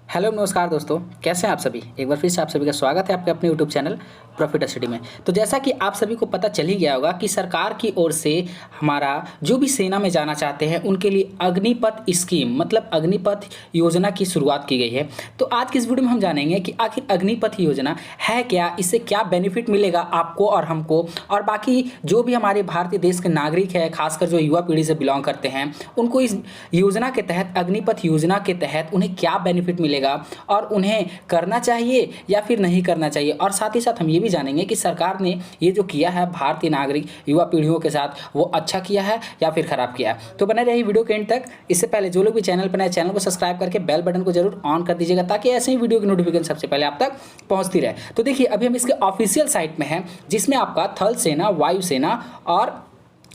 Hello नमस्कार दोस्तों, कैसे हैं आप सभी। एक बार फिर से आप सभी का स्वागत है आपके अपने यूट्यूब चैनल प्रॉफिट स्टडी में। तो जैसा कि आप सभी को पता चल ही गया होगा कि सरकार की ओर से हमारा जो भी सेना में जाना चाहते हैं उनके लिए अग्निपथ स्कीम मतलब अग्निपथ योजना की शुरुआत की गई है। तो आज की इस वीडियो में हम जानेंगे कि आखिर अग्निपथ योजना है क्या, इससे क्या बेनिफिट मिलेगा आपको और हमको, और बाकी जो भी हमारे भारतीय देश के नागरिक है, खासकर जो युवा पीढ़ी से बिलोंग करते हैं, उनको इस योजना के तहत, अग्निपथ योजना के तहत उन्हें क्या बेनिफिट मिलेगा और उन्हें करना चाहिए या फिर नहीं करना चाहिए। और साथ ही साथ हम ये भी जानेंगे कि सरकार ने ये जो किया है भारतीय नागरिक युवा पीढ़ियों के साथ, वो अच्छा किया है या फिर खराब किया है। तो बने रहिए वीडियो के एंड तक। इससे पहले जो लोग भी चैनल पर नए, चैनल को सब्सक्राइब करके बेल बटन को जरूर ऑन कर दीजिएगा ताकि ऐसे ही वीडियो की नोटिफिकेशन सबसे पहले आप तक पहुंचती रहे। तो देखिए, अभी हम इसके ऑफिशियल साइट में हैं, जिसमें आपका थल सेना, वायु सेना और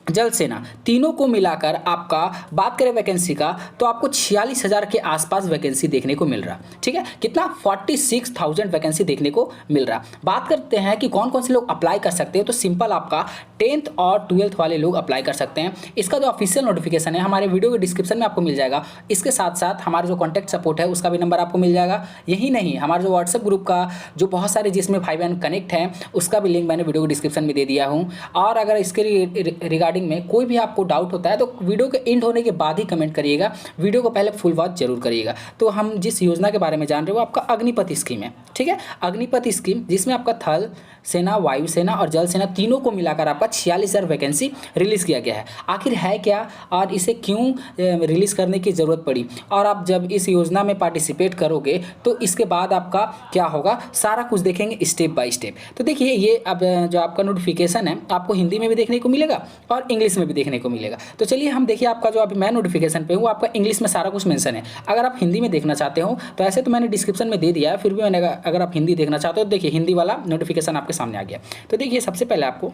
जल सेना तीनों को मिलाकर आपका बात करें वैकेंसी का, तो आपको 46,000 के आसपास वैकेंसी देखने को मिल रहा। ठीक है, कितना 46,000 वैकेंसी देखने को मिल रहा। बात करते हैं कि कौन कौन से लोग अप्लाई कर सकते हैं। तो सिंपल आपका 10th और 12th वाले लोग अप्लाई कर सकते हैं। इसका जो ऑफिशियल नोटिफिकेशन है हमारे वीडियो के डिस्क्रिप्शन में आपको मिल जाएगा। इसके साथ साथ हमारा जो कॉन्टैक्ट सपोर्ट है उसका भी नंबर आपको मिल जाएगा। यही नहीं, हमारे जो व्हाट्सएप ग्रुप का जो बहुत सारे जिसमें 5N कनेक्ट है उसका भी लिंक मैंने वीडियो के डिस्क्रिप्शन में दे दिया हूँ। और अगर इसके रिगार्डिंग में कोई भी आपको डाउट होता है तो वीडियो के एंड होने के बाद ही कमेंट करिएगा, वीडियो को पहले फुल वॉच जरूर करिएगा। तो हम जिस योजना के बारे में जान रहे हो वो आपका अग्निपथ स्कीम है। ठीक है, अग्निपथ स्कीम जिसमें आपका थल सेना, वायु सेना और जल सेना तीनों को मिलाकर आपका 46,000 वैकेंसी रिलीज़ किया गया है। आखिर है क्या और इसे क्यों रिलीज़ करने की ज़रूरत पड़ी, और आप जब इस योजना में पार्टिसिपेट करोगे तो इसके बाद आपका क्या होगा, सारा कुछ देखेंगे स्टेप बाय स्टेप। तो देखिए, ये अब जो आपका नोटिफिकेशन है आपको हिंदी में भी देखने को मिलेगा और इंग्लिश में भी देखने को मिलेगा। तो चलिए हम देखिए, आपका जो अभी मैं नोटिफिकेशन पे हूँ आपका इंग्लिश में सारा कुछ मेंशन है। अगर आप हिंदी में देखना चाहते हो तो ऐसे तो मैंने डिस्क्रिप्शन में दे दिया है, फिर भी मैंने अगर आप हिंदी देखना चाहते हो तो देखिए हिंदी वाला नोटिफिकेशन आपके सामने आ गया। तो देखिए, सबसे पहले आपको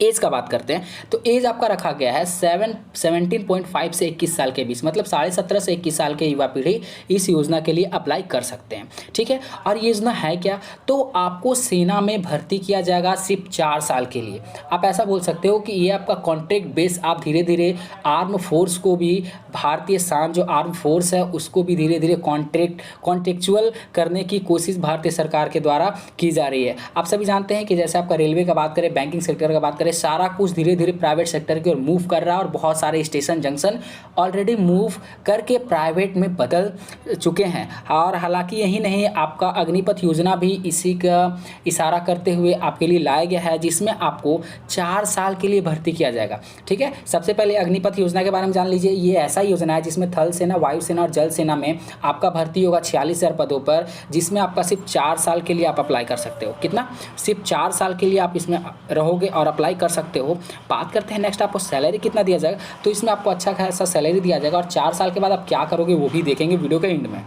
एज का बात करते हैं। तो एज आपका रखा गया है 17.5 से 21 साल के बीच, मतलब 17.5 से 21 साल के युवा पीढ़ी इस योजना के लिए अप्लाई कर सकते हैं। ठीक है, और ये योजना है क्या, तो आपको सेना में भर्ती किया जाएगा सिर्फ 4 साल के लिए। आप ऐसा बोल सकते हो कि ये आपका कॉन्ट्रैक्ट बेस, आप धीरे धीरे आर्म फोर्स को भी, भारतीय शान जो आर्म फोर्स है उसको भी धीरे धीरे कॉन्ट्रेक्चुअल करने की कोशिश भारतीय सरकार के द्वारा की जा रही है। आप सभी जानते हैं कि जैसे आपका रेलवे का बात करें, बैंकिंग सेक्टर का बात करें, सारा कुछ धीरे धीरे प्राइवेट सेक्टर की ओर मूव कर रहा है और बहुत सारे स्टेशन जंक्शन ऑलरेडी मूव करके प्राइवेट में बदल चुके हैं। और हालांकि यही नहीं, आपका अग्निपथ योजना भी इसी का इशारा करते हुए आपके लिए लाया गया है, जिसमें आपको 4 साल के लिए भर्ती किया जाएगा। ठीक है, सबसे पहले अग्निपथ योजना के बारे में जान लीजिए। ये ऐसा योजना है जिसमें थल सेना, वायु सेना और जल सेना में आपका भर्ती होगा 46,000 पदों पर, जिसमें आपका सिर्फ 4 साल के लिए आप अप्लाई कर सकते हो। कितना, सिर्फ 4 साल के लिए आप इसमें रहोगे और अप्लाई कर सकते हो। बात करते हैं नेक्स्ट, आपको सैलरी कितना दिया जाएगा। तो इसमें आपको अच्छा खासा सैलरी दिया जाएगा और 4 साल के बाद आप क्या करोगे वो भी देखेंगे वीडियो के एंड में।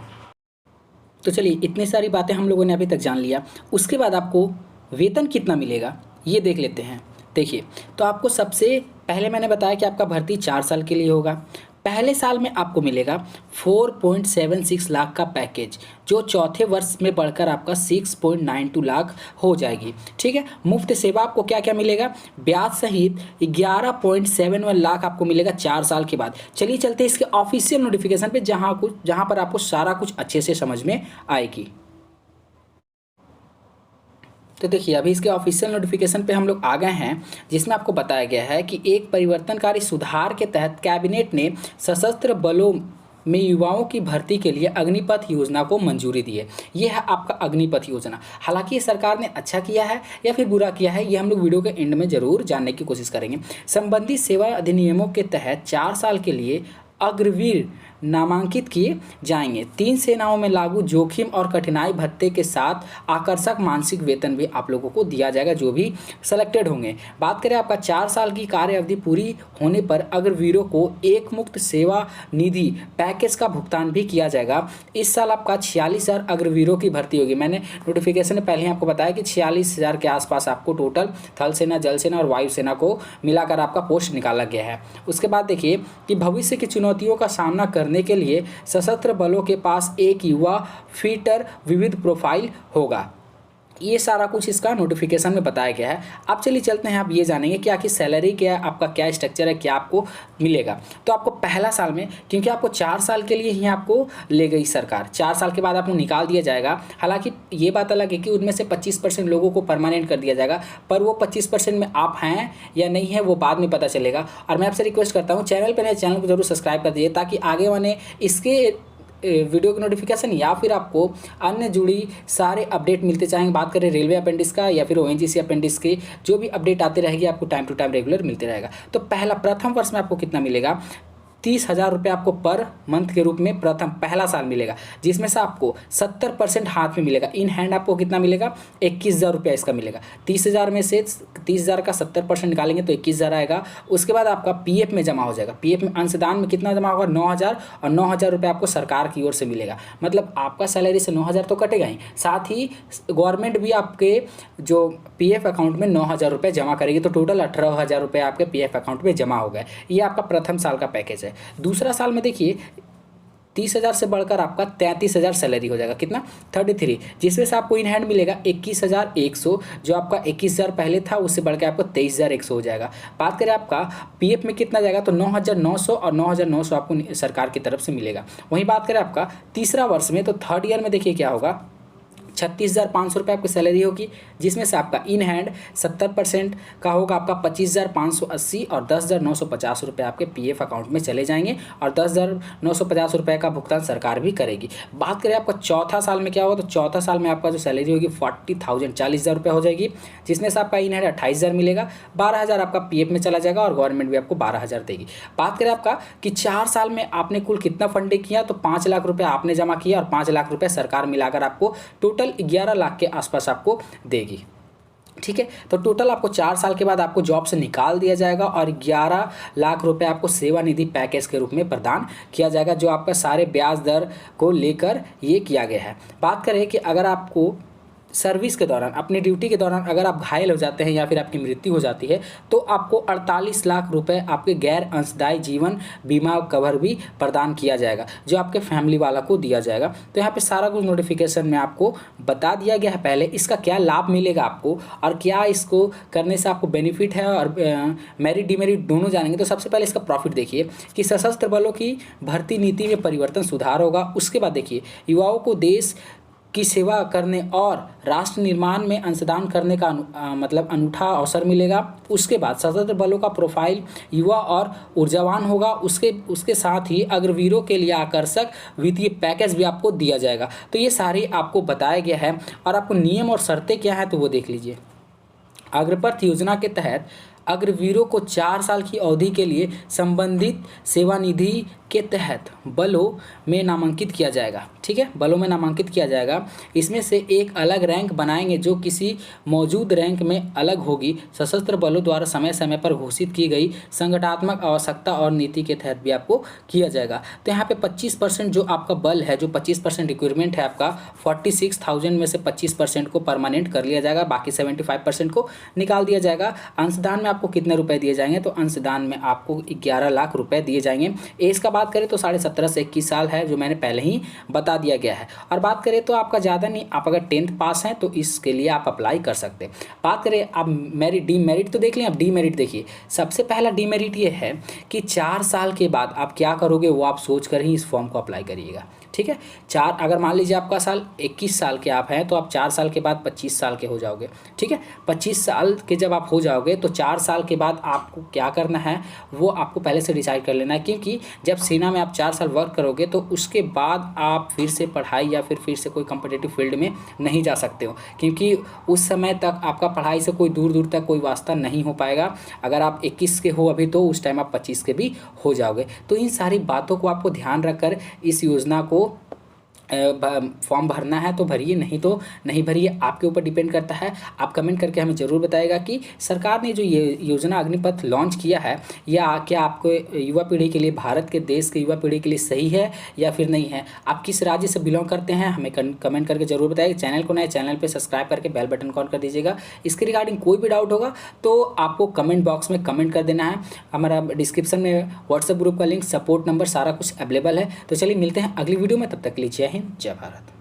तो चलिए, इतनी सारी बातें हम लोगों ने अभी तक जान लिया। उसके बाद आपको वेतन कितना मिलेगा ये देख लेते हैं। देखिए, तो आपको सबसे पहले मैंने बताया कि आपका भर्ती 4 साल के लिए होगा। पहले साल में आपको मिलेगा 4.76 लाख का पैकेज, जो चौथे वर्ष में बढ़कर आपका 6.92 लाख हो जाएगी। ठीक है, मुफ्त सेवा आपको क्या क्या मिलेगा, ब्याज सहित 11.71 लाख आपको मिलेगा 4 साल के बाद। चलिए चलते हैं इसके ऑफिशियल नोटिफिकेशन पे, जहाँ पर आपको सारा कुछ अच्छे से समझ में आएगी। तो देखिए, अभी इसके ऑफिशियल नोटिफिकेशन पे हम लोग आ गए हैं, जिसमें आपको बताया गया है कि एक परिवर्तनकारी सुधार के तहत कैबिनेट ने सशस्त्र बलों में युवाओं की भर्ती के लिए अग्निपथ योजना को मंजूरी दी है। ये है आपका अग्निपथ योजना। हालांकि ये सरकार ने अच्छा किया है या फिर बुरा किया है, ये हम लोग वीडियो के एंड में जरूर जानने की कोशिश करेंगे। संबंधित सेवा अधिनियमों के तहत 4 साल के लिए अग्रवीर नामांकित किए जाएंगे। 3 सेनाओं में लागू जोखिम और कठिनाई भत्ते के साथ आकर्षक मानसिक वेतन भी आप लोगों को दिया जाएगा जो भी सिलेक्टेड होंगे। बात करें, आपका 4 साल की कार्य अवधि पूरी होने पर अग्रवीरों को एक मुक्त सेवा निधि पैकेज का भुगतान भी किया जाएगा। इस साल आपका 46,000 अग्रवीरों की भर्ती होगी। मैंने नोटिफिकेशन में पहले ही आपको बताया कि 46,000 के आसपास आपको टोटल थल सेना, जल सेना और वायु सेना को मिलाकर आपका पोस्ट निकाला गया है। उसके बाद देखिए कि भविष्य की चुनौतियों का सामना करने के लिए सशस्त्र बलों के पास एक युवा फिटर विविध प्रोफाइल होगा। ये सारा कुछ इसका नोटिफिकेशन में बताया गया है। अब चलिए चलते हैं, आप ये जानेंगे कि आखिर सैलरी क्या है, आपका क्या स्ट्रक्चर है, क्या आपको मिलेगा। तो आपको पहला साल में, क्योंकि आपको 4 साल के लिए ही आपको ले गई सरकार, 4 साल के बाद आपको निकाल दिया जाएगा। हालांकि ये बात अलग है कि उनमें से 25% लोगों को परमानेंट कर दिया जाएगा, पर वो 25% में आप हैं या नहीं है वो बाद में पता चलेगा। और मैं आपसे रिक्वेस्ट करता हूँ, चैनल पर नए, चैनल को जरूर सब्सक्राइब कर दीजिए, ताकि आगे आने इसके वीडियो की नोटिफिकेशन या फिर आपको अन्य जुड़ी सारे अपडेट मिलते जाएंगे। बात करें रेलवे अपेंडिक्स का या फिर ओएनजीसी अपेंडिक्स के, जो भी अपडेट आते रहेगी आपको टाइम टू टाइम रेगुलर मिलते रहेगा। तो प्रथम वर्ष में आपको कितना मिलेगा, 30,000 रुपये आपको पर मंथ के रूप में पहला साल मिलेगा, जिसमें से आपको 70% हाथ में मिलेगा। इन हैंड आपको कितना मिलेगा, 21,000 रुपया इसका मिलेगा। 30,000 में से 30,000 का 70% निकालेंगे तो 21,000 आएगा। उसके बाद आपका पीएफ में जमा हो जाएगा। पीएफ में अंशदान में कितना जमा होगा, 9,000, और 9,000 रुपये आपको सरकार की ओर से मिलेगा। मतलब आपका सैलरी से 9,000 तो कटेगा ही, साथ ही गवर्नमेंट भी आपके जो पीएफ अकाउंट में 9,000 रुपये जमा करेगी, तो टोटल 18,000 रुपये आपके पीएफ अकाउंट में जमा हो गए। ये आपका प्रथम साल का पैकेज है। दूसरा साल में देखिए 30,000 से बढ़कर आपका 33,000 सैलरी हो जाएगा, कितना 33, जिसमें से आपको इन हैंड मिलेगा 21,100, जो आपका 21,000 पहले था उससे बढ़कर आपको 23,100 हो जाएगा। बात करें आपका पीएफ में कितना जाएगा, तो 9,900 और 9,900 आपको सरकार की तरफ से मिलेगा। वहीं बात करें आपका तीसरा वर्ष में, तो थर्ड ईयर में देखिए क्या होगा, 36,500 रुपये आपकी सैलरी होगी, जिसमें से आपका इन हैंड 70% का होगा आपका 25,580 और 10,950 रुपये आपके पीएफ अकाउंट में चले जाएंगे, और 10,950 रुपये का भुगतान सरकार भी करेगी। बात करें आपका चौथा साल में क्या होगा, तो चौथा साल में आपका जो सैलरी होगी 40,000 40,000 रुपये हो जाएगी, जिसमें से आपका इन हैंड 28,000 मिलेगा, 12,000 आपका पीएफ में चला जाएगा और गवर्नमेंट भी आपको 12,000 देगी। बात करें आपका कि 4 साल में आपने कुल कितना फंडिंग किया, तो 5 लाख रुपये आपने जमा किया और 5 लाख रुपये सरकार मिलाकर आपको टोटल 11 लाख के आसपास आपको देगी। ठीक है, तो टोटल आपको 4 साल के बाद आपको जॉब से निकाल दिया जाएगा और 11 लाख रुपए आपको सेवानिधि पैकेज के रूप में प्रदान किया जाएगा, जो आपका सारे ब्याज दर को लेकर ये किया गया है। बात करें कि अगर आपको सर्विस के दौरान, अपनी ड्यूटी के दौरान अगर आप घायल हो जाते हैं या फिर आपकी मृत्यु हो जाती है, तो आपको 48 लाख रुपए आपके गैर अंशदायी जीवन बीमा कवर भी प्रदान किया जाएगा, जो आपके फैमिली वाला को दिया जाएगा। तो यहाँ पे सारा कुछ नोटिफिकेशन में आपको बता दिया गया है। पहले इसका क्या लाभ मिलेगा आपको और क्या इसको करने से आपको बेनिफिट है और मेरिट डिमेरिट दोनों जानेंगे। तो सबसे पहले इसका प्रॉफिट देखिए कि सशस्त्र बलों की भर्ती नीति में परिवर्तन सुधार होगा। उसके बाद देखिए युवाओं को देश की सेवा करने और राष्ट्र निर्माण में अंशदान करने का मतलब अनूठा अवसर मिलेगा। उसके बाद सशस्त्र बलों का प्रोफाइल युवा और ऊर्जावान होगा। उसके साथ ही अग्रवीरों के लिए आकर्षक वित्तीय पैकेज भी आपको दिया जाएगा। तो ये सारी आपको बताया गया है और आपको नियम और शर्तें क्या हैं तो वो देख लीजिए। अग्रपथ योजना के तहत अग्रवीरों को 4 साल की अवधि के लिए संबंधित सेवानिधि के तहत बलों में नामांकित किया जाएगा। ठीक है, बलों में नामांकित किया जाएगा। इसमें से एक अलग रैंक बनाएंगे जो किसी मौजूद रैंक में अलग होगी। सशस्त्र बलों द्वारा समय समय पर घोषित की गई संगठनात्मक आवश्यकता और नीति के तहत भी आपको किया जाएगा। तो यहाँ पे 25% जो आपका बल है, जो 25% रिक्वायरमेंट है आपका, 46,000 में से 25% को परमानेंट कर लिया जाएगा, बाकी 75% को निकाल दिया जाएगा। अंशदान में आपको कितने रुपए दिए जाएंगे, तो अंशदान में आपको 11 लाख रुपए दिए जाएंगे। एज का बात करें तो 17.5 से 21 साल है, जो मैंने पहले ही बता दिया गया है। और बात करें तो आपका ज़्यादा नहीं, आप अगर 10th पास हैं तो इसके लिए आप अप्लाई कर सकते हैं। बात करें आप मेरिट डीमेरिट तो देख लें, अब डीमेरिट देखिए। सबसे पहला डीमेरिट ये है कि 4 साल के बाद आप क्या करोगे वो आप सोच कर ही इस फॉर्म को अप्लाई करिएगा। ठीक है, अगर मान लीजिए आपका साल 21 साल के आप हैं तो आप 4 साल के बाद 25 साल के हो जाओगे। ठीक है, 25 साल के जब आप हो जाओगे तो 4 साल के बाद आपको क्या करना है वो आपको पहले से डिसाइड कर लेना है, क्योंकि जब सेना में आप 4 साल वर्क करोगे तो उसके बाद आप फिर से पढ़ाई या फिर से कोई कॉम्पिटिटिव फील्ड में नहीं जा सकते हो, क्योंकि उस समय तक आपका पढ़ाई से कोई दूर दूर तक कोई वास्ता नहीं हो पाएगा। अगर आप 21 के हो अभी तो उस टाइम आप 25 के भी हो जाओगे। तो इन सारी बातों को आपको ध्यान रखकर इस योजना को फॉर्म भरना है तो भरिए, नहीं तो नहीं भरिए, आपके ऊपर डिपेंड करता है। आप कमेंट करके हमें ज़रूर बताइएगा कि सरकार ने जो ये योजना अग्निपथ लॉन्च किया है या क्या आपको युवा पीढ़ी के लिए, भारत के देश के युवा पीढ़ी के लिए सही है या फिर नहीं है। आप किस राज्य से बिलोंग करते हैं हमें कमेंट करके ज़रूर बताइए। चैनल को नए चैनल पर सब्सक्राइब करके बेल बटन ऑन कर दीजिएगा। इसके रिगार्डिंग कोई भी डाउट होगा तो आपको कमेंट बॉक्स में कमेंट कर देना है। हमारा डिस्क्रिप्शन में व्हाट्सएप ग्रुप का लिंक, सपोर्ट नंबर सारा कुछ अवेलेबल है। तो चलिए मिलते हैं अगली वीडियो में, तब तक के लिए जय हिंद, जय भारत।